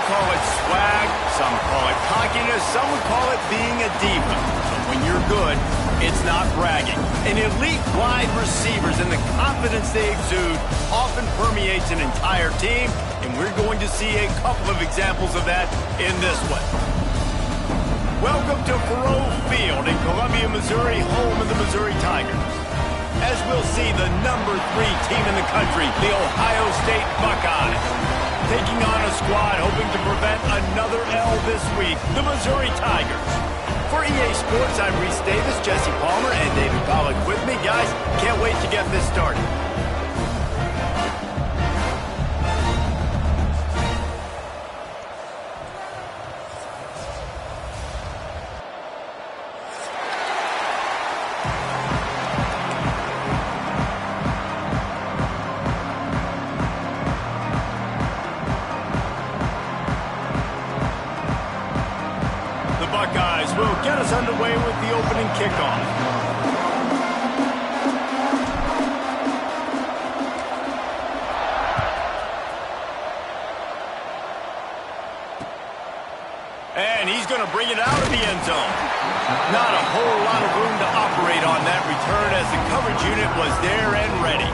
call it swag, some call it cockiness, some would call it being a diva. But when you're good, it's not bragging. An elite wide receivers and the confidence they exude often permeates an entire team, and we're going to see a couple of examples of that in this one. Welcome to Faurot Field in Columbia, Missouri, home of the Missouri Tigers. As we'll see, the number 3 team in the country, the Ohio State Buckeyes, taking on a squad hoping to prevent another L this week, the Missouri Tigers. For EA Sports, I'm Reese Davis, Jesse Palmer, and David Pollack with me. Guys, can't wait to get this started. Buckeyes will get us underway with the opening kickoff. And he's going to bring it out of the end zone. Not a whole lot of room to operate on that return as the coverage unit was there and ready.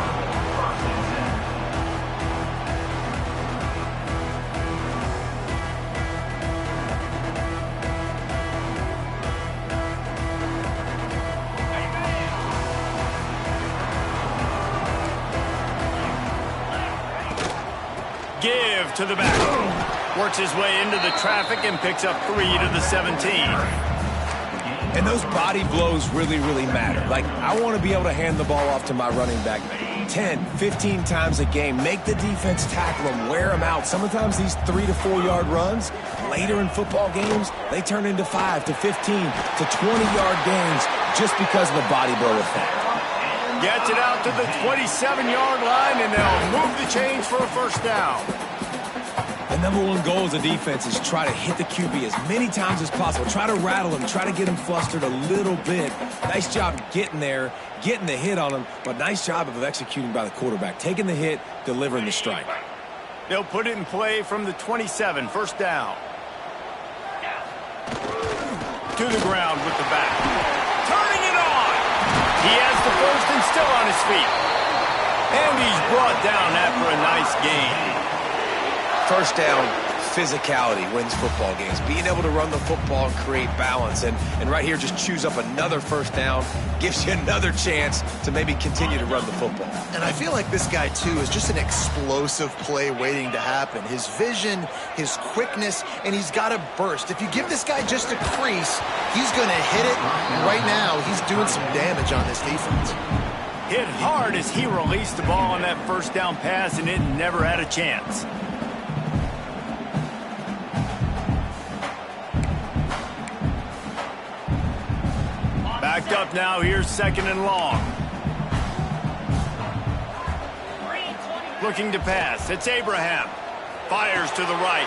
Give to the back. Works his way into the traffic and picks up 3 to the 17. And those body blows really matter. Like, I want to be able to hand the ball off to my running back 10, 15 times a game. Make the defense tackle them, wear them out. Sometimes these 3 to 4 yard runs, later in football games, they turn into 5 to 15 to 20-yard gains just because of the body blow effect. Gets it out to the 27-yard line, and they'll move the chains for a first down. The number 1 goal as a defense is try to hit the QB as many times as possible. Try to rattle him, try to get him flustered a little bit. Nice job getting there, getting the hit on him, but nice job of executing by the quarterback. Taking the hit, delivering the strike. They'll put it in play from the 27, first down. To the ground with the back. Turning it on! He has the first and still on his feet. And he's brought down after a nice gain. First down, physicality wins football games. Being able to run the football and create balance. And right here, just choose up another first down. Gives you another chance to maybe continue to run the football. And I feel like this guy, too, is just an explosive play waiting to happen. His vision, his quickness, and he's got a burst. If you give this guy just a crease, he's going to hit it. And right now, he's doing some damage on this defense. Hit hard as he released the ball on that first down pass, and it never had a chance. Backed up now, here's second and long. Looking to pass, it's Abraham. Fires to the right.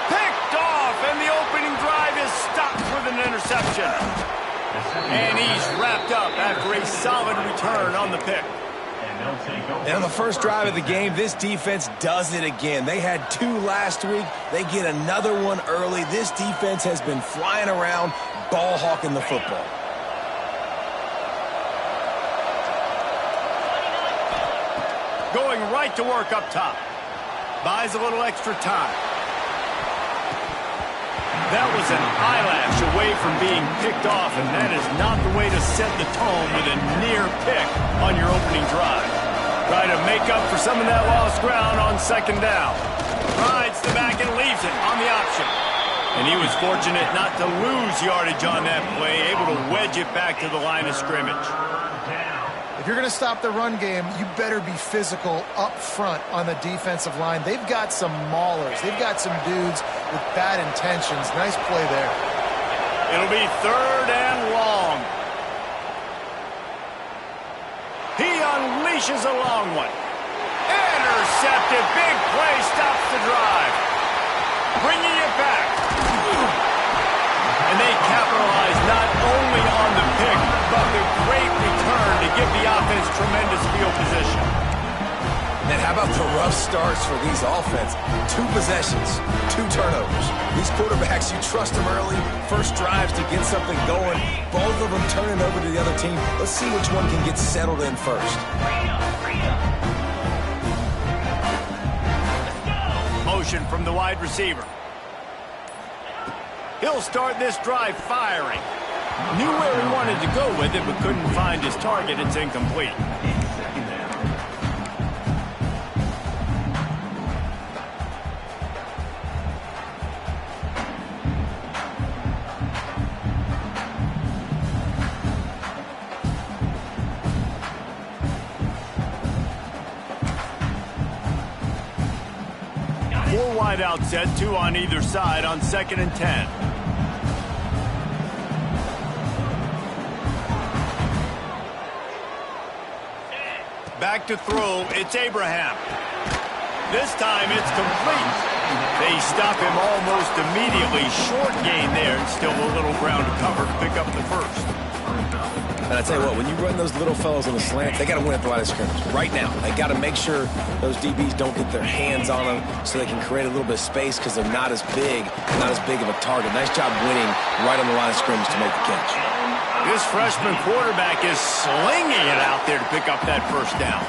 Picked off, and the opening drive is stopped with an interception. And he's wrapped up after a solid return on the pick. And on the first drive of the game, this defense does it again. They had 2 last week. They get another one early. This defense has been flying around, ball hawking the football. Going right to work up top. Buys a little extra time. That was an eyelash away from being picked off, and that is not the way to set the tone with a near pick on your opening drive. Try to make up for some of that lost ground on second down. Rides the back and leaves it on the option. And he was fortunate not to lose yardage on that play, able to wedge it back to the line of scrimmage. If you're going to stop the run game, you better be physical up front on the defensive line. They've got some maulers. They've got some dudes with bad intentions. Nice play there. It'll be third and long. He unleashes a long one. Intercepted. Big play stops the drive. Bringing it back. And they capitalize not only on the pick, but the great return to give the offense tremendous field position. That How about the rough starts for these offense? 2 possessions, 2 turnovers. These quarterbacks, you trust them early, first drives to get something going. Both of them turning over to the other team. Let's see which one can get settled in first. Motion from the wide receiver. He'll start this drive firing. Knew where he wanted to go with it, but couldn't find his target. It's incomplete. Four wide out set, 2 on either side on 2nd and 10. Back to throw, it's Abraham. This time it's complete. They stop him almost immediately. Short gain there, and still a little ground to cover to pick up the first. And I tell you what, when you run those little fellows on the slant, they got to win at the line of scrimmage right now. They got to make sure those DBs don't get their hands on them so they can create a little bit of space because they're not as big of a target. Nice job winning right on the line of scrimmage to make the catch. This freshman quarterback is slinging it out there to pick up that first down.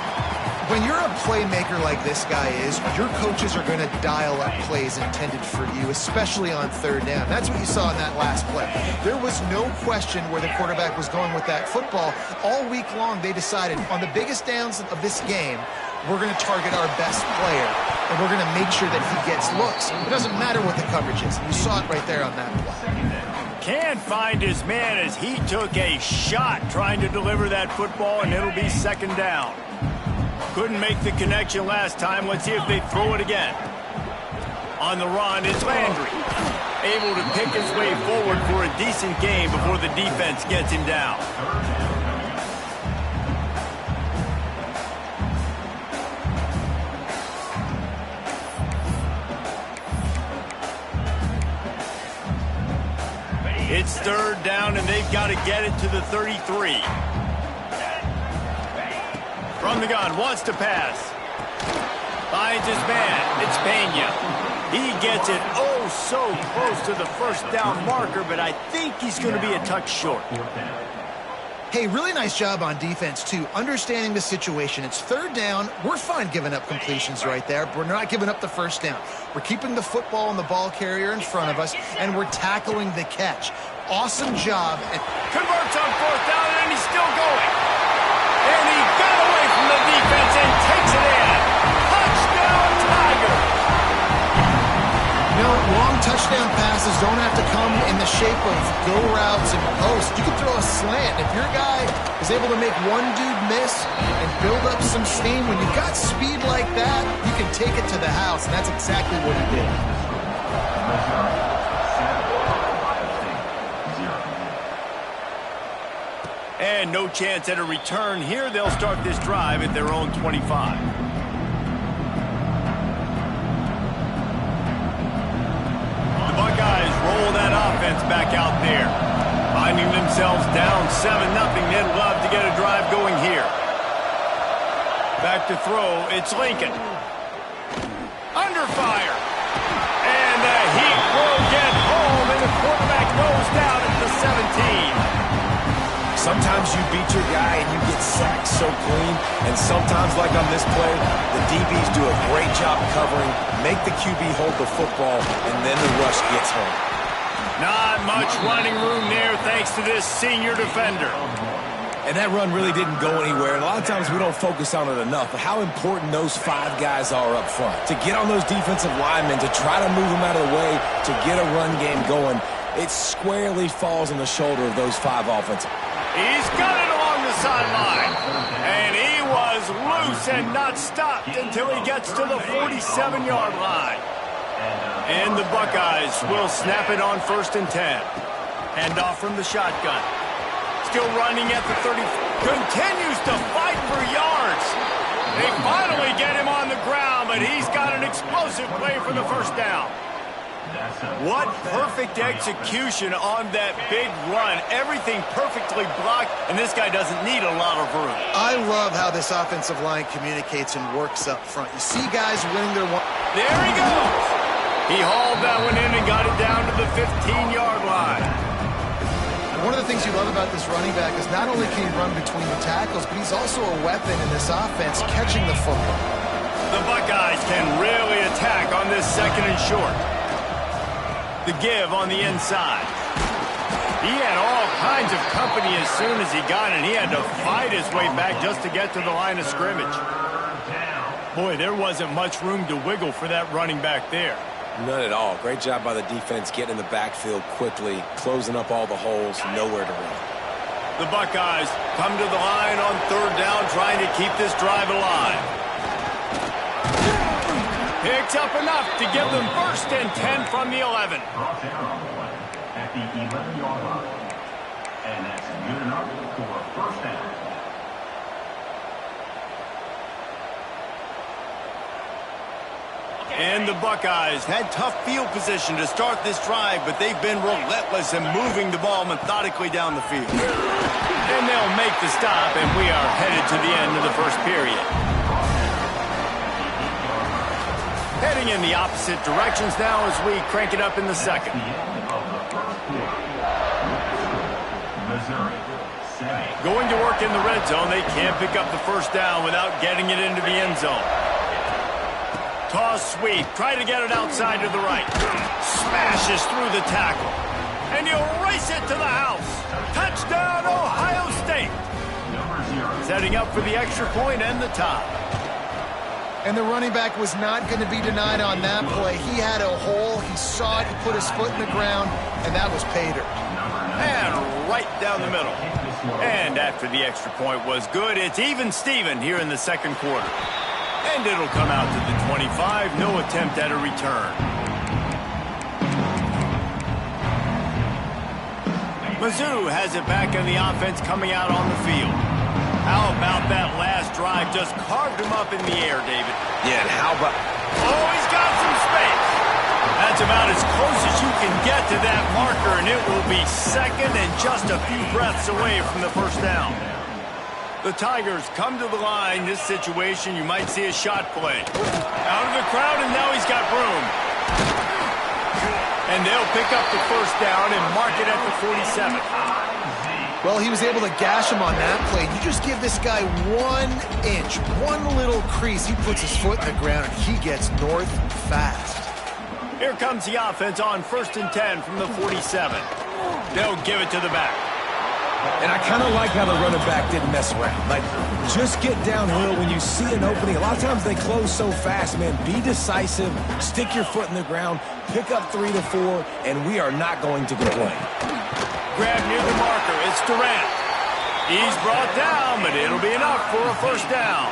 When you're a playmaker like this guy is, your coaches are going to dial up plays intended for you, especially on 3rd down. That's what you saw in that last play. There was no question where the quarterback was going with that football. All week long, they decided on the biggest downs of this game, we're going to target our best player, and we're going to make sure that he gets looks. It doesn't matter what the coverage is. You saw it right there on that play. Can't find his man as he took a shot trying to deliver that football, and it'll be 2nd down. Couldn't make the connection last time. Let's see if they throw it again. On the run, it's Landry. Able to pick his way forward for a decent gain before the defense gets him down. It's 3rd down, and they've got to get it to the 33. From the gun, wants to pass. Finds his man. It's Pena. He gets it oh so close to the first down marker, but I think he's going to be a touch short. Hey, really nice job on defense, too, understanding the situation. It's 3rd down. We're fine giving up completions right there, but we're not giving up the first down. We're keeping the football and the ball carrier in front of us, and we're tackling the catch. Awesome job. Converts on 4th down, and he's still going. And he got away from the defense and takes it in. Touchdown, Tiger. You know, long touchdown passes don't have to come in the shape of go routes and posts. You can throw a slant. If your guy is able to make one dude miss and build up some steam, when you've got speed like that, you can take it to the house, and that's exactly what he did. And no chance at a return here. They'll start this drive at their own 25. The Buckeyes roll that offense back out there. Finding themselves down 7-0. They'd love to get a drive going here. Back to throw. It's Lincoln. Under fire. And the heat will get home, and the quarterback goes down at the 17. Sometimes you beat your guy and you get sacked so clean, and sometimes, like on this play, the DBs do a great job covering, make the QB hold the football, and then the rush gets home. Not much running room there thanks to this senior defender. And that run really didn't go anywhere, and a lot of times we don't focus on it enough, but how important those 5 guys are up front. To get on those defensive linemen, to try to move them out of the way, to get a run game going, it squarely falls on the shoulder of those 5 offensive. He's got it along the sideline. And he was loose and not stopped until he gets to the 47-yard line. And the Buckeyes will snap it on 1st and 10. Hand off from the shotgun. Still running at the 30. Continues to fight for yards. They finally get him on the ground, but he's got an explosive play for the first down. What perfect execution on that big run. Everything perfectly blocked, and this guy doesn't need a lot of room. I love how this offensive line communicates and works up front. You see guys winning their one. There he goes. He hauled that one in and got it down to the 15-yard line. One of the things you love about this running back is not only can he run between the tackles, but he's also a weapon in this offense catching the football. The Buckeyes can really attack on this second and short. The give on the inside. He had all kinds of company as soon as he got it. He had to fight his way back just to get to the line of scrimmage. Boy, there wasn't much room to wiggle for that running back there. None at all. Great job by the defense getting in the backfield quickly, closing up all the holes, nowhere to run. The Buckeyes come to the line on third down, trying to keep this drive alive. Picks up enough to give them first and 10 from the 11. At the 11-yard line. And that's good enough for a first down. And the Buckeyes had tough field position to start this drive, but they've been relentless in moving the ball methodically down the field. And they'll make the stop, and we are headed to the end of the first period. Heading in the opposite directions now as we crank it up in the second. Going to work in the red zone, they can't pick up the first down without getting it into the end zone. Toss sweep, try to get it outside to the right. Smashes through the tackle. And he'll race it to the house. Touchdown, Ohio State. Setting up for the extra point and the tie. And the running back was not going to be denied on that play. He had a hole, he saw it, he put his foot in the ground, and that was pay dirt. And right down the middle. And after the extra point was good, it's even Steven here in the second quarter. And it'll come out to the 25, no attempt at a return. Mizzou has it back in the offense coming out on the field. How about that last drive? Just carved him up in the air, David. Yeah, and how about... Oh, he's got some space. That's about as close as you can get to that marker, and it will be second and just a few breaths away from the first down. The Tigers come to the line. This situation, you might see a shot play. Out of the crowd, and now he's got room. And they'll pick up the first down and mark it at the 47. Well, he was able to gash him on that play. You just give this guy 1 inch, one little crease. He puts his foot in the ground, and he gets north fast. Here comes the offense on 1st and 10 from the 47. They'll give it to the back. And I kind of like how the running back didn't mess around. Like, just get downhill when you see an opening. A lot of times they close so fast, man. Be decisive, stick your foot in the ground, pick up 3 to 4, and we are not going to complain. Grab near the marker. It's Durant. He's brought down, but it'll be enough for a first down.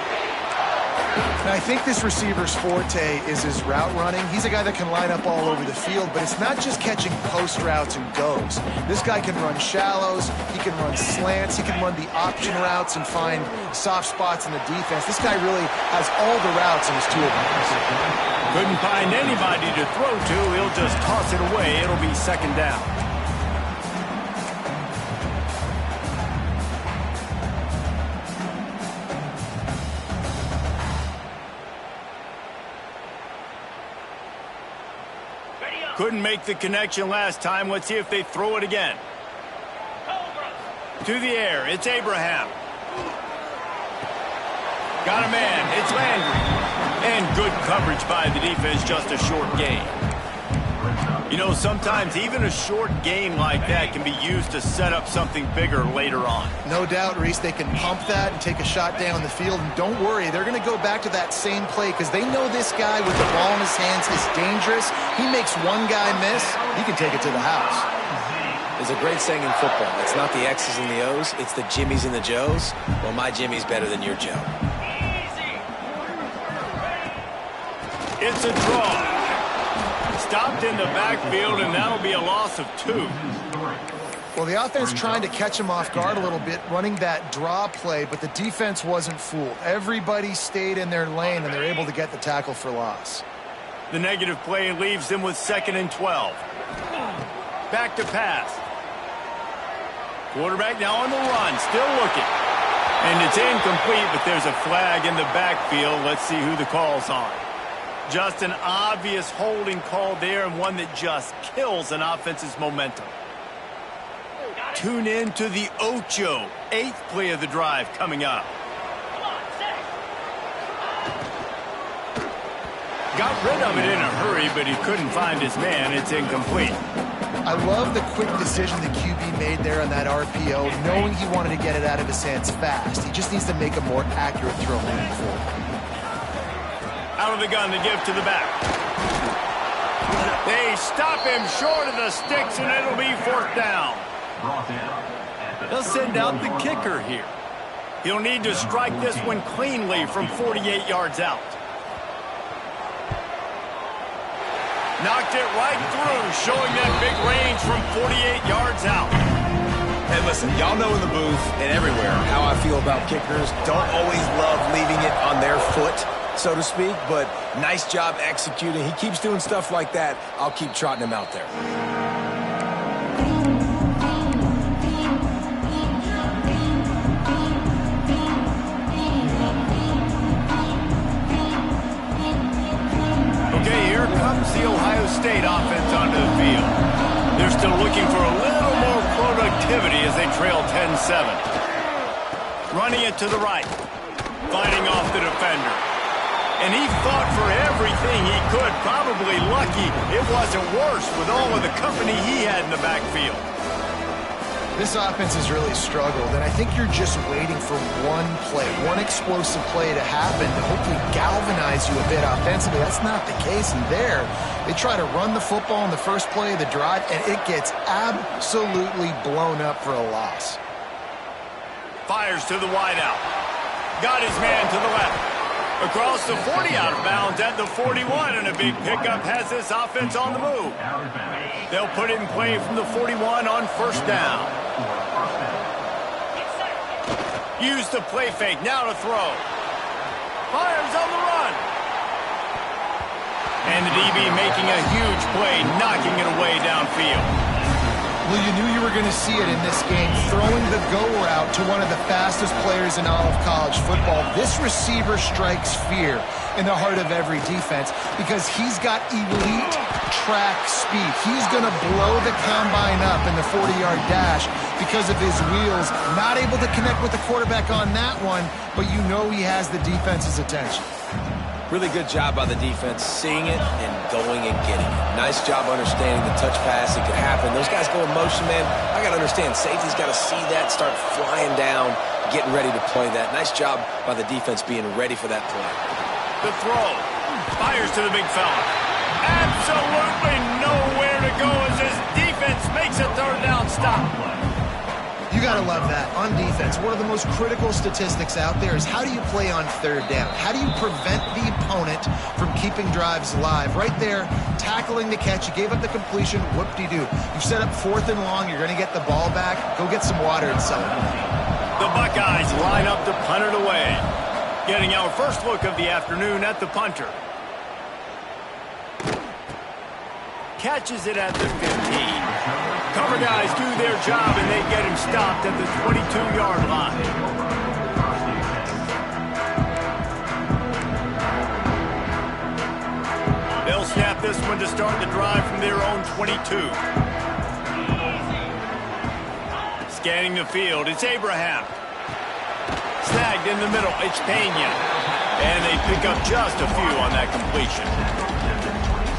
Now, I think this receiver's forte is his route running. He's a guy that can line up all over the field, but it's not just catching post routes and goes. This guy can run shallows, he can run slants, he can run the option routes and find soft spots in the defense. This guy really has all the routes in his toolbox. Couldn't find anybody to throw to. He'll just toss it away. It'll be second down. Couldn't make the connection last time. Let's see if they throw it again. To the air, it's Abraham. Got a man, it's Landry. And good coverage by the defense, just a short gain. You know, sometimes even a short gain like that can be used to set up something bigger later on. No doubt, Reese, they can pump that and take a shot down the field. And don't worry, they're going to go back to that same play because they know this guy with the ball in his hands is dangerous. He makes one guy miss, he can take it to the house. There's a great saying in football. It's not the X's and the O's, it's the Jimmies and the Joes. Well, my Jimmy's better than your Joe. It's a draw. Stopped in the backfield, and that'll be a loss of 2. Well, the offense trying to catch him off guard a little bit, running that draw play, but the defense wasn't fooled. Everybody stayed in their lane, and they're able to get the tackle for loss. The negative play leaves them with 2nd and 12. Back to pass. Quarterback now on the run, still looking. And it's incomplete, but there's a flag in the backfield. Let's see who the call's on. Just an obvious holding call there, and one that just kills an offense's momentum. Tune in to the Ocho, 8th play of the drive coming up. Got rid of it in a hurry, but he couldn't find his man. It's incomplete. I love the quick decision the QB made there on that RPO, knowing he wanted to get it out of his hands fast. He just needs to make a more accurate throw moving forward. Out of the gun to give to the back. They stop him short of the sticks, and it'll be 4th down. They'll send out the kicker here. He'll need to strike this one cleanly from 48 yards out. Knocked it right through, showing that big range from 48 yards out. Hey, listen, y'all know in the booth and everywhere how I feel about kickers. Don't always love leaving it on their foot, so to speak, but nice job executing. He keeps doing stuff like that. I'll keep trotting him out there. The Ohio State offense onto the field. They're still looking for a little more productivity as they trail 10-7. Running it to the right. Fighting off the defender. And he fought for everything he could. Probably lucky it wasn't worse with all of the company he had in the backfield. This offense has really struggled, and I think you're just waiting for one play, one explosive play to happen to hopefully galvanize you a bit offensively. That's not the case, and there, they try to run the football in the first play of the drive, and it gets absolutely blown up for a loss. Fires to the wideout. Got his man to the left. Across the 40 out of bounds at the 41, and a big pickup has this offense on the move. They'll put it in play from the 41 on 1st down. Use the play fake, now to throw. Fires on the run. And the DB making a huge play, knocking it away downfield. Well, you knew you were going to see it in this game, throwing the go route to one of the fastest players in all of college football. This receiver strikes fear in the heart of every defense because he's got elite track speed. He's going to blow the combine up in the 40-yard dash because of his wheels. Not able to connect with the quarterback on that one, but you know he has the defense's attention. Really good job by the defense, seeing it and going and getting it. Nice job understanding the touch pass. It could happen. Those guys go in motion, man. I got to understand, safety's got to see that, start flying down, getting ready to play that. Nice job by the defense being ready for that play. The throw. Fires to the big fella. Absolutely nowhere to go as his defense makes a 3rd down stop. You got to love that. On defense, one of the most critical statistics out there is how do you play on 3rd down? How do you prevent the opponent from keeping drives alive? Right there, tackling the catch. You gave up the completion. Whoop-de-doo. You've set up 4th and long. You're going to get the ball back. Go get some water and celebrate. The Buckeyes line up to punt it away. Getting our first look of the afternoon at the punter. Catches it at the 15. Cover guys do their job, and they get him stopped at the 22-yard line. They'll snap this one to start the drive from their own 22. Scanning the field, it's Abraham. Snagged in the middle, it's Pena. And they pick up just a few on that completion.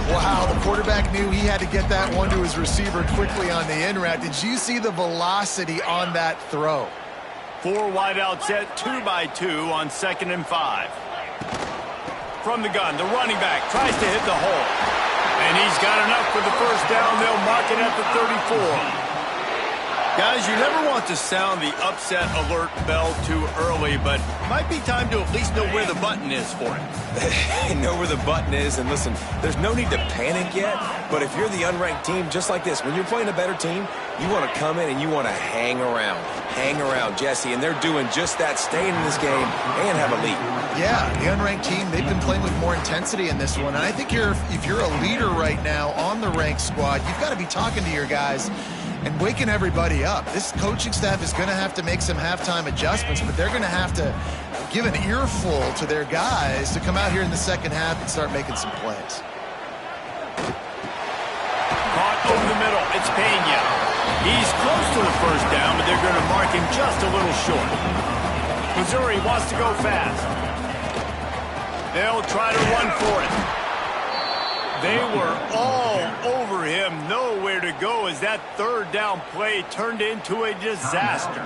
Wow, the quarterback knew he had to get that one to his receiver quickly on the in route. Did you see the velocity on that throw? 4 wide out set, 2 by 2 on 2nd and 5. From the gun, the running back tries to hit the hole. And he's got enough for the 1st down. They'll mark it at the 34. Guys, you never want to sound the upset alert bell too early, but might be time to at least know where the button is for it. Know where the button is, and listen, there's no need to panic yet, but if you're the unranked team, just like this, when you're playing a better team, you want to come in and you want to hang around. Hang around, Jesse, and they're doing just that, staying in this game and have a lead. Yeah, the unranked team, they've been playing with more intensity in this one, and I think if you're a leader right now on the ranked squad, you've got to be talking to your guys and waking everybody up. This coaching staff is going to have to make some halftime adjustments, but they're going to have to give an earful to their guys to come out here in the second half and start making some plays. Caught over the middle. It's Pena. He's close to the first down, but they're going to mark him just a little short. Missouri wants to go fast. They'll try to run for it. They were all over him, nowhere to go as that third down play turned into a disaster.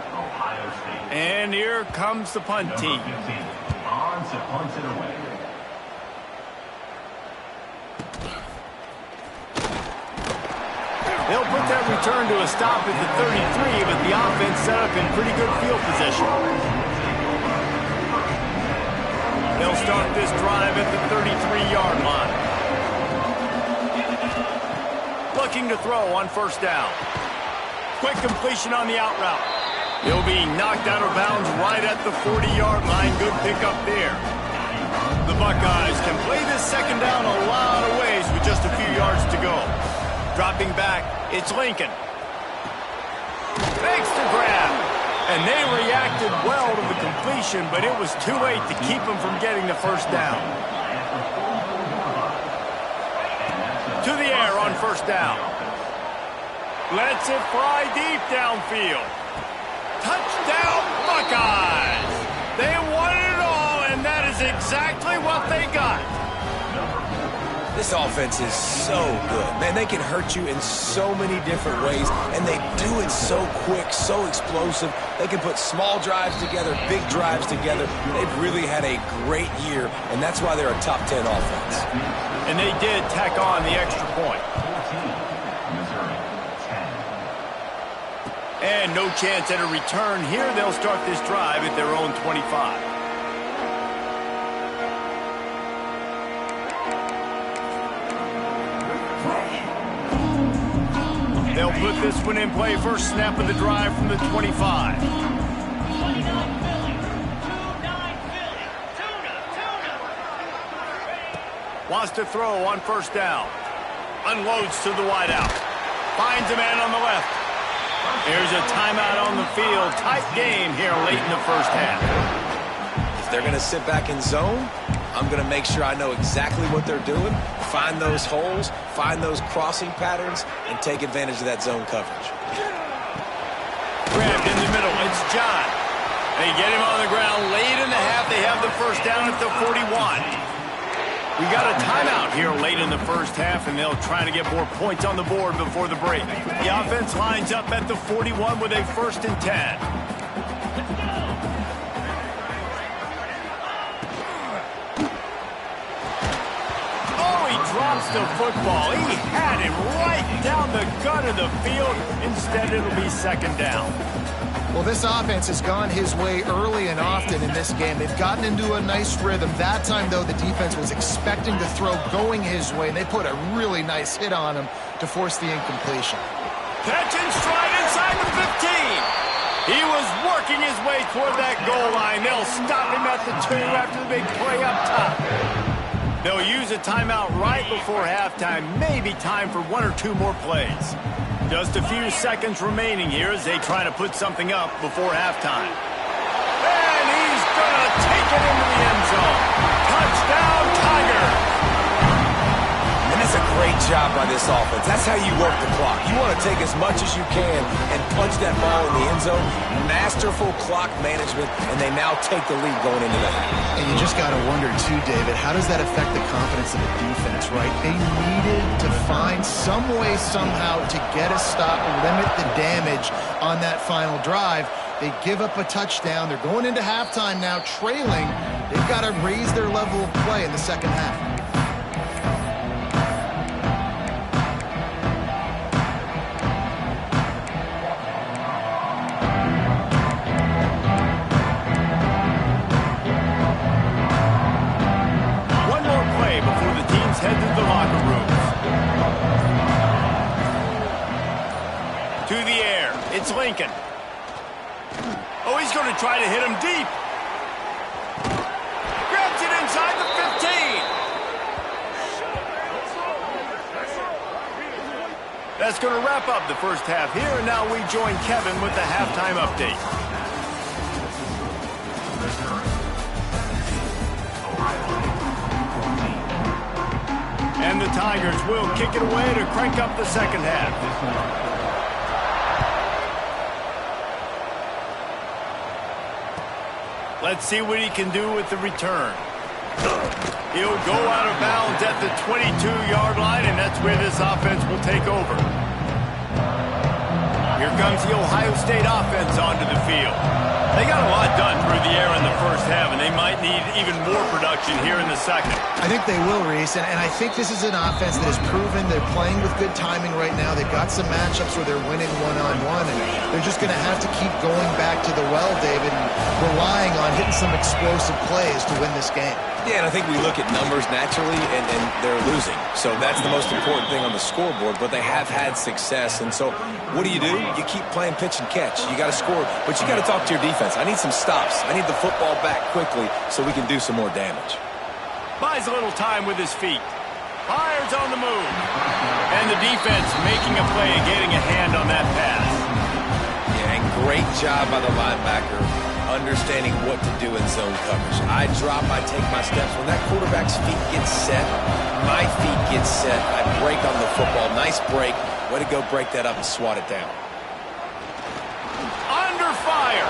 And here comes the punt team. On to punt it away. They'll put that return to a stop at the 33, but the offense set up in pretty good field position. They'll start this drive at the 33-yard line. Looking to throw on first down. Quick completion on the out route. He'll be knocked out of bounds right at the 40-yard line. Good pickup there. The Buckeyes can play this second down a lot of ways with just a few yards to go. Dropping back, it's Lincoln. Makes the grab. And they reacted well to the completion, but it was too late to keep them from getting the first down. To the air on first down. Lets it fly deep downfield. Touchdown, Buckeyes! They won it all, and that is exactly what they got. This offense is so good. Man, they can hurt you in so many different ways, and they do it so quick, so explosive. They can put small drives together, big drives together. They've really had a great year, and that's why they're a top 10 offense. And they did tack on the extra point. And no chance at a return here. They'll start this drive at their own 25. They'll put this one in play. First snap of the drive from the 25. Wants to throw on first down. Unloads to the wideout. Finds a man on the left. There's a timeout on the field. Tight game here late in the first half. If they're going to sit back in zone, I'm going to make sure I know exactly what they're doing, find those holes, find those crossing patterns, and take advantage of that zone coverage. Grabbed in the middle. It's John. They get him on the ground late in the half. They have the first down at the 41. We got a timeout here late in the first half, and they'll try to get more points on the board before the break. The offense lines up at the 41 with a 1st and 10. Oh, he drops the football. He had it right down the gut of the field. Instead, it'll be second down. Well, this offense has gone his way early and often in this game. They've gotten into a nice rhythm. That time, though, the defense was expecting the throw going his way, and they put a really nice hit on him to force the incompletion. Catch and stride inside the 15. He was working his way toward that goal line. They'll stop him at the 2 after the big play up top. They'll use a timeout right before halftime. Maybe time for 1 or 2 more plays. Just a few seconds remaining here as they try to put something up before halftime. And he's going to take it into the end zone. Touchdown, Tigers! And that's a great job by this offense. That's how you work the clock. You want to take as much as you can and punch that ball in the end zone. Masterful clock management, and they now take the lead going into that. And you just got to wonder, too, David, how does that affect the confidence of the defense, right? They needed to find some way, somehow, to get a stop, limit the damage on that final drive. They give up a touchdown. They're going into halftime now, trailing. They've got to raise their level of play in the second half. through the air. It's Lincoln. Oh, he's going to try to hit him deep. Grabs it inside the 15. That's going to wrap up the first half here, and now we join Kevin with the halftime update. And the Tigers will kick it away to crank up the second half. Let's see what he can do with the return. He'll go out of bounds at the 22-yard line, and that's where this offense will take over. Here comes the Ohio State offense onto the field. They got a lot done through the air in the first half, and they might need even more production here in the second. I think they will, Reese, and I think this is an offense that has proven they're playing with good timing right now. They've got some matchups where they're winning one-on-one, and they're just going to have to keep going back to the well, David, and relying on hitting some explosive plays to win this game. Yeah, and I think we look at numbers naturally, and they're losing. So that's the most important thing on the scoreboard, but they have had success. And so what do? You keep playing pitch and catch. You got to score, but you got to talk to your defense. I need some stops. I need the football back quickly so we can do some more damage. Buys a little time with his feet. Fires on the move. And the defense making a play and getting a hand on that pass. Yeah, and great job by the linebacker understanding what to do in zone coverage. I drop, I take my steps. When that quarterback's feet get set, my feet get set. I break on the football. Nice break. Way to go break that up and swat it down. Under fire.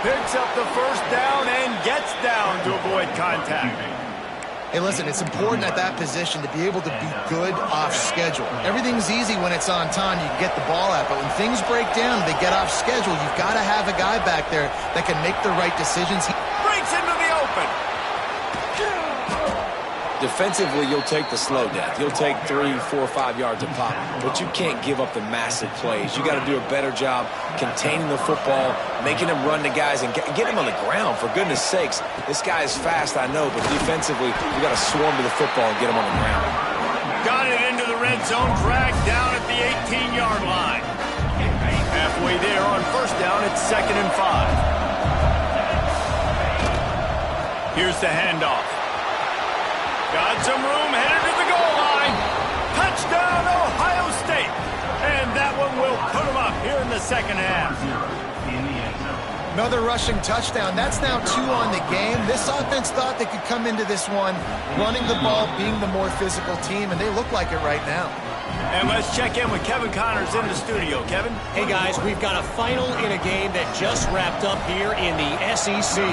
Picks up the first down and gets down to avoid contact. Hey, listen, it's important at that position to be able to be good off schedule. Everything's easy when it's on time. You can get the ball out, but when things break down, they get off schedule. You've got to have a guy back there that can make the right decisions. He breaks into the open. Defensively, you'll take the slow death. You'll take 3, 4, 5 yards a pop, but you can't give up the massive plays. You got to do a better job containing the football, making them run to guys, and get them on the ground. For goodness sakes, this guy is fast, I know, but defensively, you got to swarm to the football and get him on the ground. Got it into the red zone, dragged down at the 18-yard line. Halfway there on first down, it's 2nd and 5. Here's the handoff. Got some room, headed to the goal line. Touchdown, Ohio State. And that one will put them up here in the second half. Another rushing touchdown. That's now 2 on the game. This offense thought they could come into this one running the ball, being the more physical team, and they look like it right now. And let's check in with Kevin Connors in the studio. Kevin? Hey, guys, we've got a final in a game that just wrapped up here in the SEC.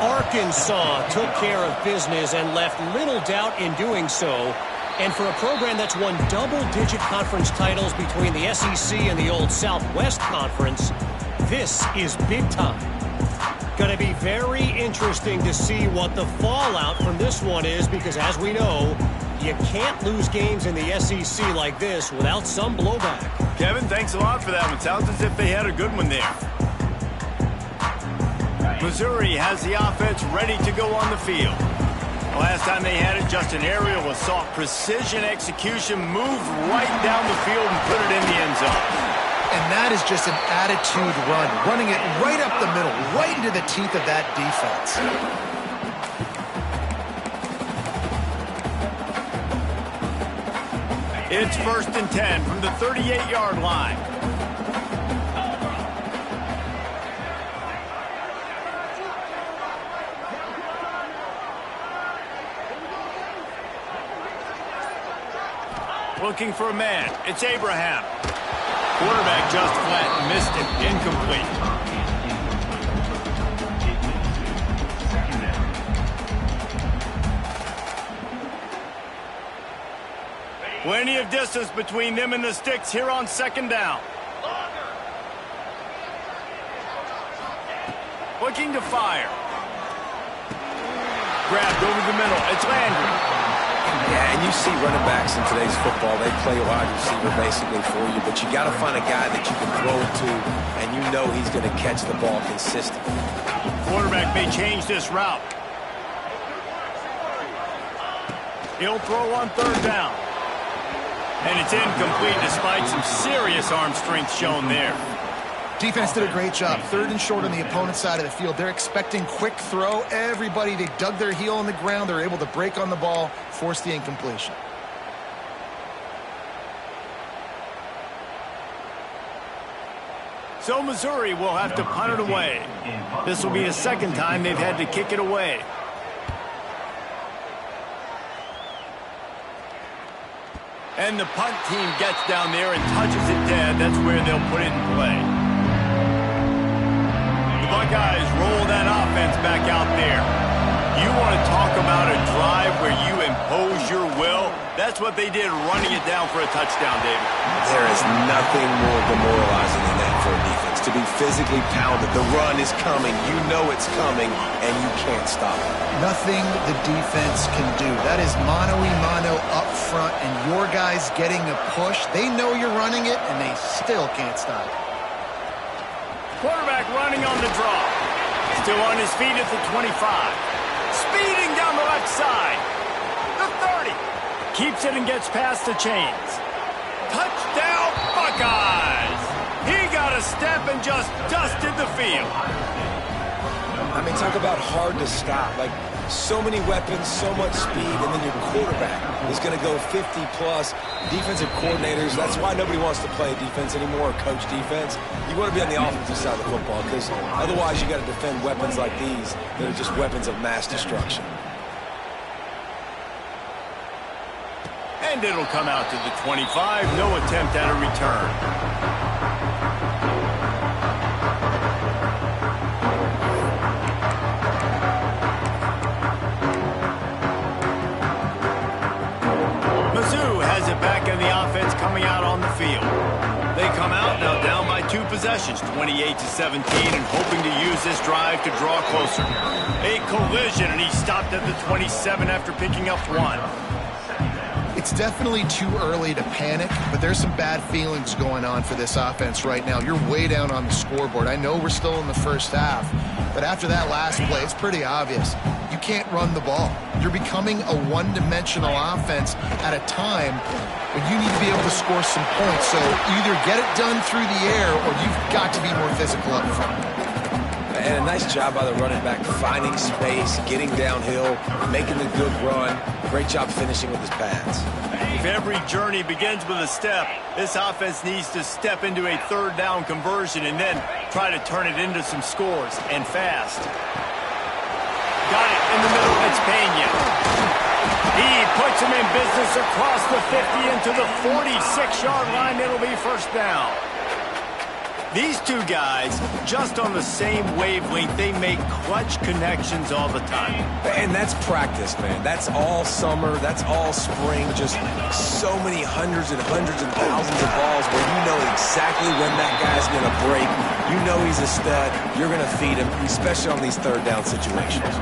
Arkansas took care of business and left little doubt in doing so. And for a program that's won double-digit conference titles between the SEC and the old Southwest Conference, this is big time. Going to be very interesting to see what the fallout from this one is, because as we know, you can't lose games in the SEC like this without some blowback. Kevin, thanks a lot for that one. Sounds as if they had a good one there. Missouri has the offense ready to go on the field. Last time they had it, just an aerial assault, precision execution, moved right down the field and put it in the end zone. And that is just an attitude run, running it right up the middle, right into the teeth of that defense. It's 1st and 10 from the 38-yard line. Looking for a man. It's Abraham. Quarterback just flat missed it. Incomplete. Plenty of distance between them and the sticks here on 2nd down. Looking to fire. Grabbed over the middle. It's Landry. Yeah, and you see running backs in today's football, they play a wide receiver basically for you, but you got to find a guy that you can throw it to, and you know he's going to catch the ball consistently. Quarterback may change this route. He'll throw on 3rd down. And it's incomplete despite some serious arm strength shown there. Defense did a great job. 3rd and short on the opponent's side of the field. They're expecting quick throw. Everybody, they dug their heel on the ground. They're able to break on the ball, force the incompletion. So Missouri will have to punt it away. This will be the 2nd time they've had to kick it away. And the punt team gets down there and touches it dead. That's where they'll put it in play. The Buckeyes roll that offense back out there. You want to talk about a drive where you impose your will? That's what they did, running it down for a touchdown, David. There is nothing more demoralizing than that for a defense. To be physically pounded. The run is coming. You know it's coming, and you can't stop it. Nothing the defense can do. That is mano-a-mano up front, and your guys getting a push. They know you're running it, and they still can't stop it. Quarterback running on the draw. Still on his feet at the 25. Speeding down the left side. The 30. Keeps it and gets past the chains. Touchdown, Buckeyes! He got a step and just dusted the field. I mean, talk about hard to stop. Like, so many weapons, so much speed, and then your quarterback is going to go 50-plus. Defensive coordinators, that's why nobody wants to play defense anymore or coach defense. You want to be on the offensive side of the football because otherwise you got to defend weapons like these that are just weapons of mass destruction. And it'll come out to the 25. No attempt at a return. Back in the offense coming out on the field. They come out now down by 2 possessions, 28-17, and hoping to use this drive to draw closer. A collision, and he stopped at the 27 after picking up 1. It's definitely too early to panic, but there's some bad feelings going on for this offense right now. You're way down on the scoreboard. I know we're still in the first half, but after that last play, it's pretty obvious. You can't run the ball. You're becoming a one-dimensional offense at a time when you need to be able to score some points. So either get it done through the air or you've got to be more physical up front. And a nice job by the running back, finding space, getting downhill, making the good run. Great job finishing with his pads. If every journey begins with a step, this offense needs to step into a 3rd down conversion and then try to turn it into some scores, and fast. Got it in the middle. It's Pena. He puts him in business across the 50 into the 46-yard line. It'll be 1st down. These two guys, just on the same wavelength, they make clutch connections all the time. And that's practice, man. That's all summer. That's all spring. Just so many hundreds and thousands of balls where you know exactly when that guy's going to break. You know he's a stud. You're going to feed him, especially on these 3rd down situations.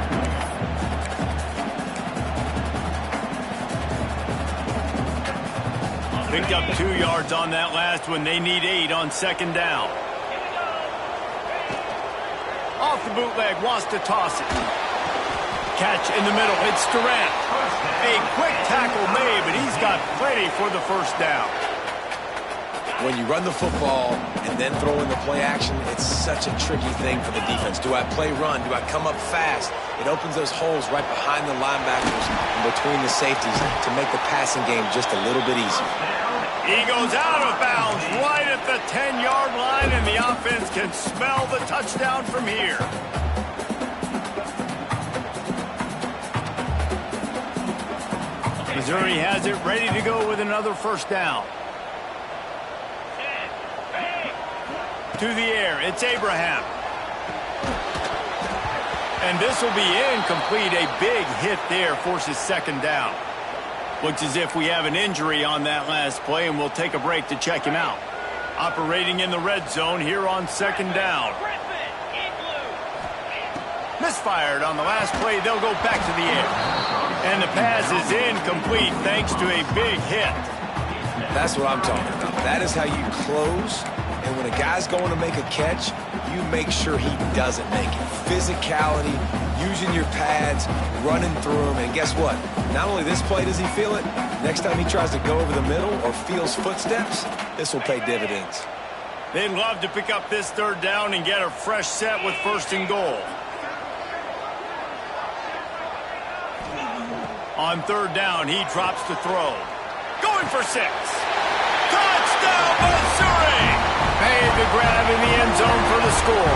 Picked up 2 yards on that last one. They need 8 on 2nd down. Off the bootleg, wants to toss it. Catch in the middle. It's Durant. A quick tackle made, but he's got plenty for the 1st down. When you run the football and then throw in the play action, it's such a tricky thing for the defense. Do I play run? Do I come up fast? It opens those holes right behind the linebackers and between the safeties to make the passing game just a little bit easier. He goes out of bounds right at the 10-yard line, and the offense can smell the touchdown from here. Missouri has it ready to go with another 1st down. To the air, it's Abraham. And this will be incomplete. A big hit there forces 2nd down. Looks as if we have an injury on that last play, and we'll take a break to check him out. Operating in the red zone here on 2nd down. Misfired on the last play. They'll go back to the air. And the pass is incomplete thanks to a big hit. That's what I'm talking about. That is how you close. And when a guy's going to make a catch, you make sure he doesn't make it. Physicality, using your pads, running through them. And guess what? Not only this play does he feel it, Next time he tries to go over the middle or feels footsteps, this will pay dividends. They'd love to pick up this third down and get a fresh set with 1st and goal. On 3rd down, he drops to throw. Going for 6. Touchdown, Missouri! Made the grab in the end zone for the score.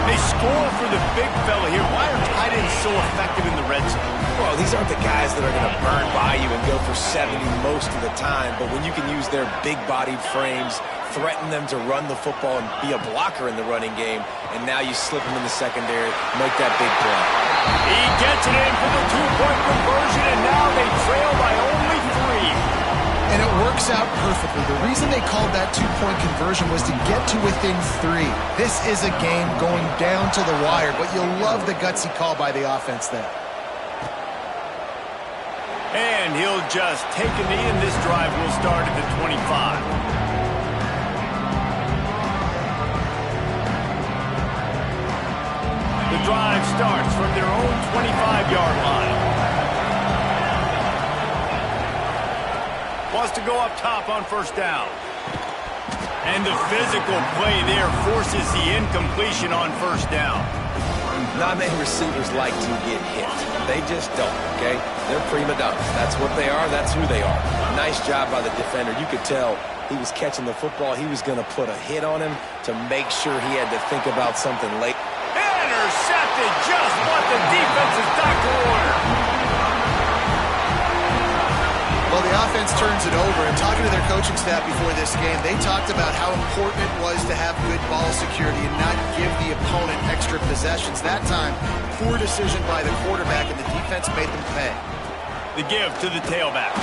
They score for the big fella here. Why are tight ends so effective in the red zone? Well, these aren't the guys that are going to burn by you and go for 70 most of the time, but when you can use their big-bodied frames, threaten them to run the football and be a blocker in the running game, and now you slip them in the secondary, make that big play. He gets it in for the 2-point conversion, and now they trail by only 3. And it works out perfectly. The reason they called that 2-point conversion was to get to within 3. This is a game going down to the wire, but you'll love the gutsy call by the offense there. And he'll just take a knee, and this drive will start at the 25. The drive starts from their own 25-yard line. Wants to go up top on 1st down. And the physical play there forces the incompletion on 1st down. Not many receivers like to get hit. They just don't, okay? They're prima donnas. That's what they are. That's who they are. Nice job by the defender. You could tell he was catching the football. He was going to put a hit on him to make sure he had to think about something late. Intercepted, just what the defense's doctor ordered. Well, the offense turns it over, and talking to their coaching staff before this game, they talked about how important it was to have good ball security and not give the opponent extra possessions. That time, poor decision by the quarterback, and the defense made them pay. The give to the tailback.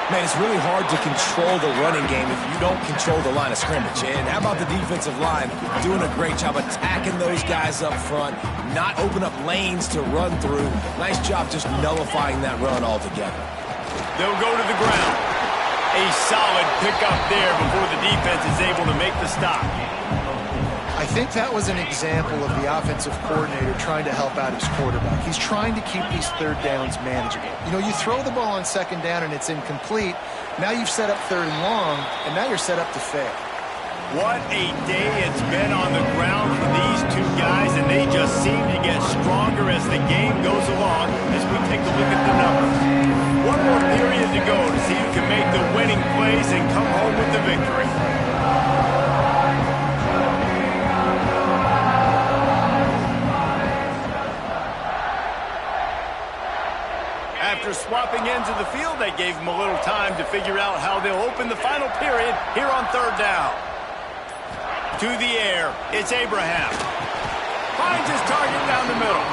Man, it's really hard to control the running game if you don't control the line of scrimmage. And how about the defensive line doing a great job attacking those guys up front, not open up lanes to run through. Nice job just nullifying that run altogether. They'll go to the ground. A solid pickup there before the defense is able to make the stop. I think that was an example of the offensive coordinator trying to help out his quarterback. He's trying to keep these 3rd downs manageable. You know, you throw the ball on 2nd down and it's incomplete. Now you've set up 3rd and long, and now you're set up to fail. What a day it's been on the ground for these two guys, and they just seem to get stronger as the game goes along as we take a look at the numbers. One more period to go to see who can make the winning plays and come home with the victory. After swapping ends of the field, they gave them a little time to figure out how they'll open the final period here on 3rd down. To the air, it's Abraham. Finds his target down the middle.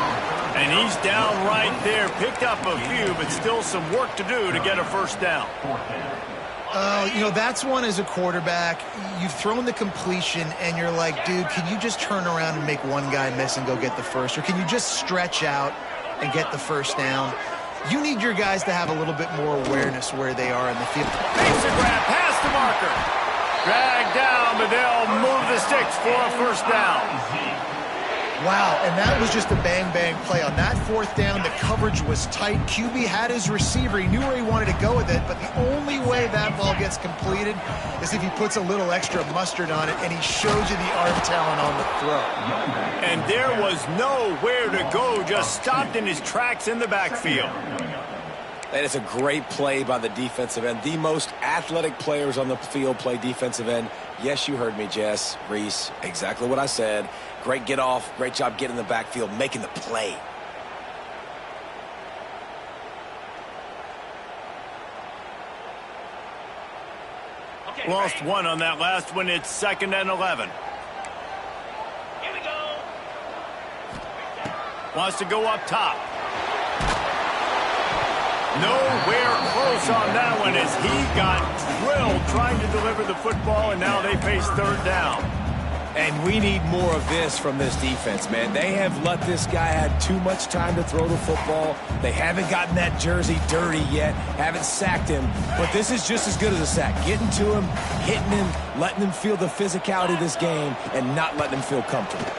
And he's down right there. Picked up a few, but still some work to do to get a 1st down. You know, that's one as a quarterback. You've thrown the completion, and you're like, dude, can you just turn around and make one guy miss and go get the first? Or can you just stretch out and get the 1st down? You need your guys to have a little bit more awareness where they are in the field. Makes a grab past the marker. Dragged down, but they'll move the sticks for a 1st down. Wow, and that was just a bang-bang play. On that 4th down, the coverage was tight. QB had his receiver. He knew where he wanted to go with it, but the only way that ball gets completed is if he puts a little extra mustard on it, and he shows you the arm talent on the throw. And there was nowhere to go, just stopped in his tracks in the backfield. That is a great play by the defensive end. The most athletic players on the field play defensive end. Yes, you heard me, Jess, Reese. Exactly what I said. Great get off. Great job getting in the backfield, making the play. Lost one on that last one. It's 2nd and 11. Here we go. Wants to go up top. Nowhere close on that one as he got drilled trying to deliver the football, and now they face 3rd down. And we need more of this from this defense, man. They have let this guy have too much time to throw the football. They haven't gotten that jersey dirty yet, haven't sacked him. But this is just as good as a sack. Getting to him, hitting him, letting him feel the physicality of this game, and not letting him feel comfortable.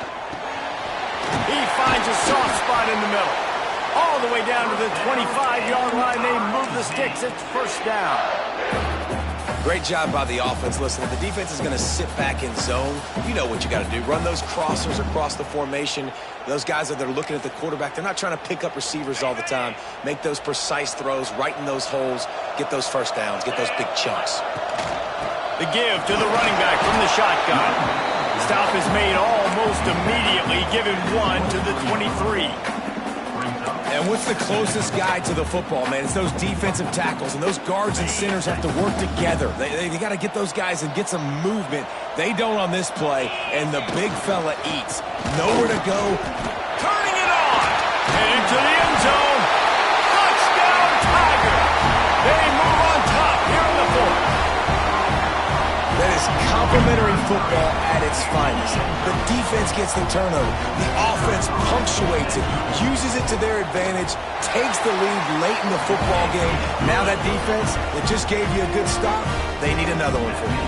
He finds a soft spot in the middle. All the way down to the 25-yard line. They move the sticks. It's first down. Great job by the offense. Listen, if the defense is going to sit back in zone, you know what you got to do. Run those crossers across the formation. Those guys that are looking at the quarterback, they're not trying to pick up receivers all the time. Make those precise throws, right in those holes, get those first downs, get those big chunks. The give to the running back from the shotgun. Stop is made almost immediately, giving 1 to the 23. And what's the closest guy to the football, man? It's those defensive tackles, and those guards and centers have to work together. They got to get those guys and get some movement. They don't on this play, and the big fella eats. Nowhere to go. Turning it on. And into the end zone. Touchdown, Tiger. They move on top here in the fourth. That is complimentary football at its finest. The defense gets the turnover. The offense punctuates it, uses it to their advantage, takes the lead late in the football game. Now that defense that just gave you a good stop, they need another one for you.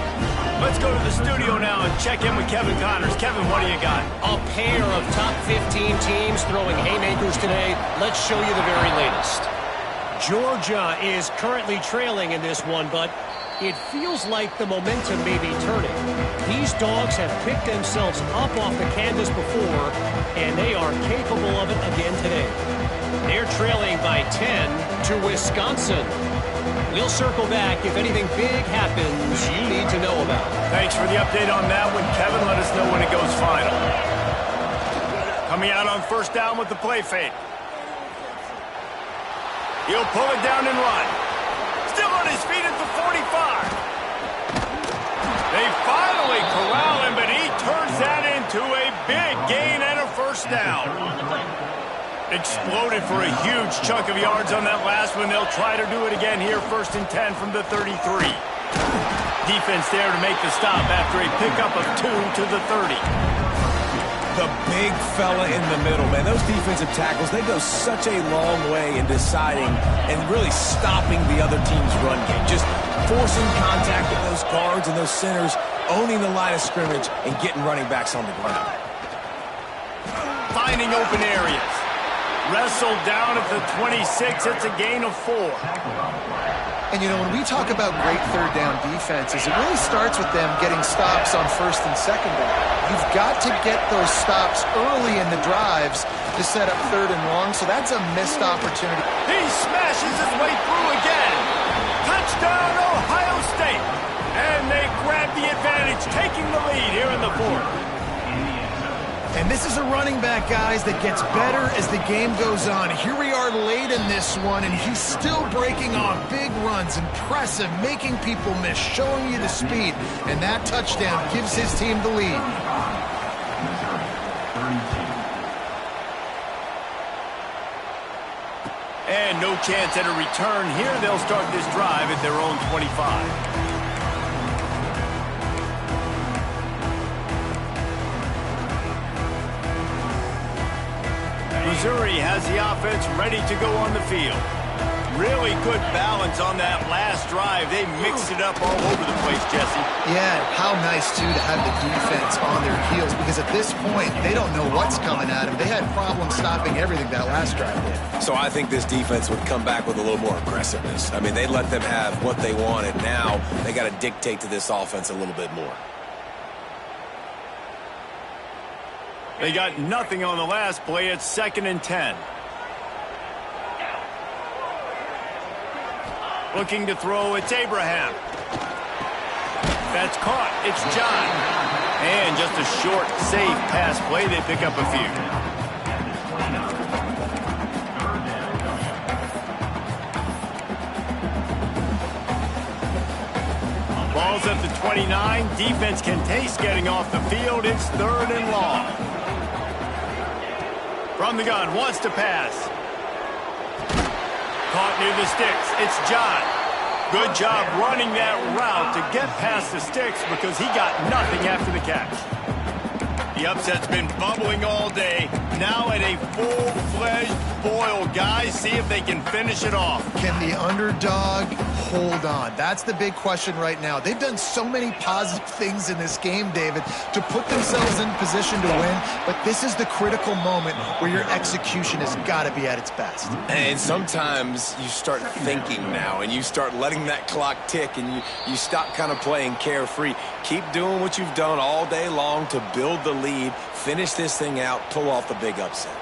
Let's go to the studio now and check in with Kevin Connors. Kevin, what do you got? A pair of top 15 teams throwing haymakers today. Let's show you the very latest. Georgia is currently trailing in this one, but it feels like the momentum may be turning. These dogs have picked themselves up off the canvas before, and they are capable of it again today. They're trailing by 10 to Wisconsin. We'll circle back if anything big happens you need to know about. Thanks for the update on that one, Kevin. Let us know when it goes final. Coming out on first down with the play fake. He'll pull it down and run. Still on his feet at the 45. They finally corral him, but he turns that into a big gain and a first down. Exploded for a huge chunk of yards on that last one. They'll try to do it again here, 1st and 10 from the 33. Defense there to make the stop after a pickup of 2 to the 30. The big fella in the middle, man. Those defensive tackles, they go such a long way in deciding and really stopping the other team's run game. Just forcing contact with those guards and those centers, owning the line of scrimmage, and getting running backs on the ground. Finding open areas. Wrestled down at the 26. It's a gain of 4. And, you know, when we talk about great third down defenses, it really starts with them getting stops on 1st and 2nd down. You've got to get those stops early in the drives to set up 3rd and long, so that's a missed opportunity. He smashes his way through again. Touchdown, Ohio State. And they grab the advantage, taking the lead here in the 4th. And this is a running back, guys, that gets better as the game goes on. Here we are late in this one, and he's still breaking off big runs. Impressive, making people miss, showing you the speed. And that touchdown gives his team the lead. And no chance at a return here. They'll start this drive at their own 25. Missouri has the offense ready to go on the field. Really good balance on that last drive. They mixed it up all over the place, Jesse. Yeah, how nice, too, to have the defense on their heels, because at this point, they don't know what's coming at them. They had problems stopping everything that last drive did. So I think this defense would come back with a little more aggressiveness. I mean, they let them have what they wanted. Now they got to dictate to this offense a little bit more. They got nothing on the last play. It's 2nd and 10. Looking to throw, it's Abraham. That's caught. It's John. And just a short, safe pass play. They pick up a few. Ball's at the 29. Defense can taste getting off the field. It's 3rd and long. From the gun, wants to pass. Caught near the sticks. It's John. Good job running that route to get past the sticks because he got nothing after the catch. The upset's been bubbling all day. now at a full-fledged boil. Guys, see if they can finish it off. Can the underdog hold on? That's the big question right now. They've done so many positive things in this game, David, to put themselves in position to win, but this is the critical moment where your execution has got to be at its best. And sometimes you start thinking now, and you start letting that clock tick, and you stop kind of playing carefree. Keep doing what you've done all day long to build the lead, finish this thing out, pull off the big upset.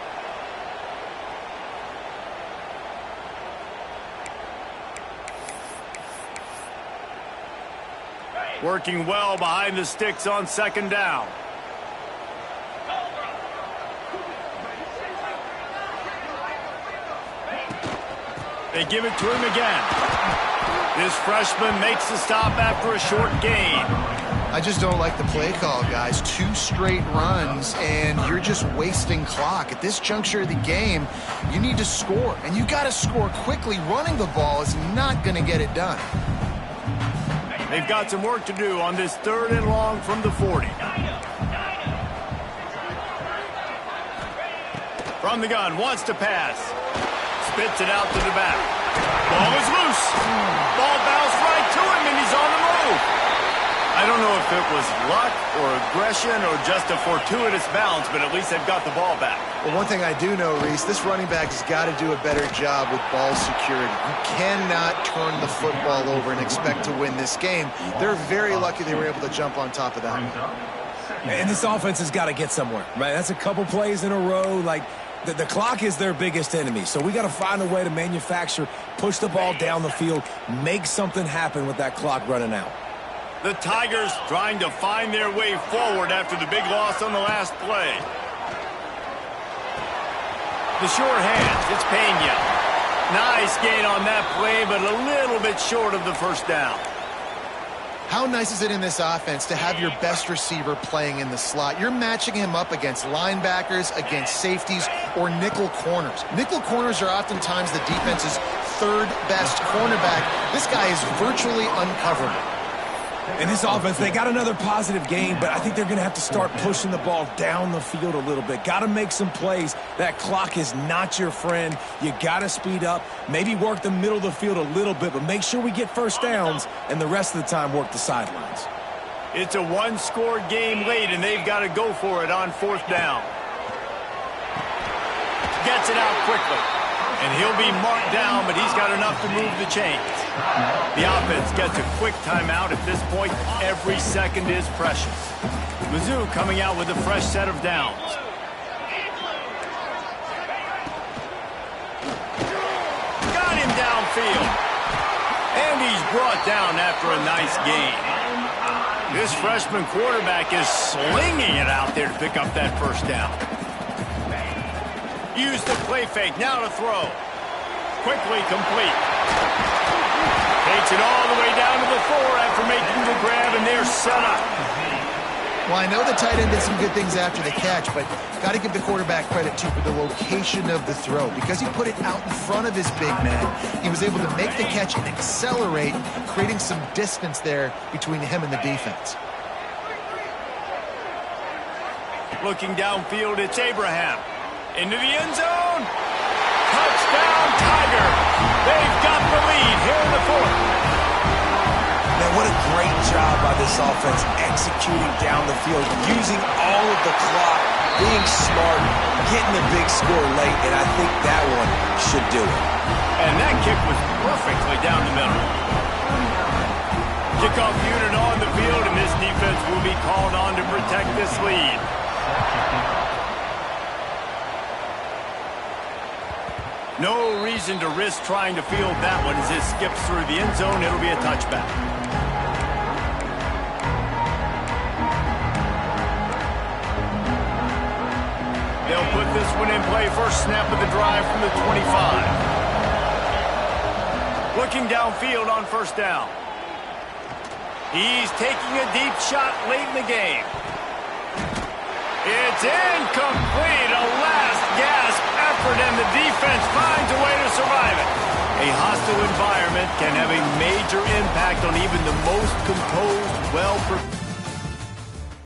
Working well behind the sticks on second down. They give it to him again. This freshman makes the stop after a short gain. I just don't like the play call, guys. 2 straight runs, and you're just wasting clock. At this juncture of the game, you need to score, and you got to score quickly. Running the ball is not going to get it done. They've got some work to do on this 3rd and long from the 40. From the gun, wants to pass. Spits it out to the back. Ball is loose. Ball bounced right to him, and he's on the move. I don't know if it was luck or aggression or just a fortuitous bounce, but at least they've got the ball back. Well, one thing I do know, Reese, this running back has got to do a better job with ball security. You cannot turn the football over and expect to win this game. They're very lucky they were able to jump on top of that. And this offense has got to get somewhere, right? That's a couple plays in a row. Like, the clock is their biggest enemy, so we got to find a way to manufacture, push the ball down the field, make something happen with that clock running out. The Tigers trying to find their way forward after the big loss on the last play. The short hands, it's Pena. Nice gain on that play, but a little bit short of the first down. How nice is it in this offense to have your best receiver playing in the slot? You're matching him up against linebackers, against safeties, or nickel corners. Nickel corners are oftentimes the defense's 3rd best cornerback. This guy is virtually uncoverable. In this offense, they got another positive game, but I think they're going to have to start pushing the ball down the field a little bit. Got to make some plays. That clock is not your friend. You got to speed up, maybe work the middle of the field a little bit, but make sure we get first downs, and the rest of the time work the sidelines. It's a 1-score game late, and they've got to go for it on 4th down. Gets it out quickly. And he'll be marked down, but he's got enough to move the chains. The offense gets a quick timeout. At this point, every second is precious. Mizzou coming out with a fresh set of downs. Got him downfield. And he's brought down after a nice gain. This freshman quarterback is slinging it out there to pick up that first down. Use the play fake, now to throw. Quickly complete. Takes it all the way down to the 4 after making the grab, and they're set up. Well, I know the tight end did some good things after the catch, but got to give the quarterback credit, too, for the location of the throw. Because he put it out in front of his big man, he was able to make the catch and accelerate, creating some distance there between him and the defense. Looking downfield, it's Abraham. Into the end zone. Touchdown, Tiger. They've got the lead here in the 4th. Man, what a great job by this offense executing down the field, using all of the clock, being smart, getting the big score late, and I think that one should do it. And that kick was perfectly down the middle. Kickoff unit on the field, and this defense will be called on to protect this lead. No reason to risk trying to field that one as it skips through the end zone. It'll be a touchback. They'll put this one in play. First snap of the drive from the 25. Looking downfield on first down. He's taking a deep shot late in the game. It's incomplete. A last gasp effort, and the defense finds a way to survive it. A hostile environment can have a major impact on even the most composed, well-prepared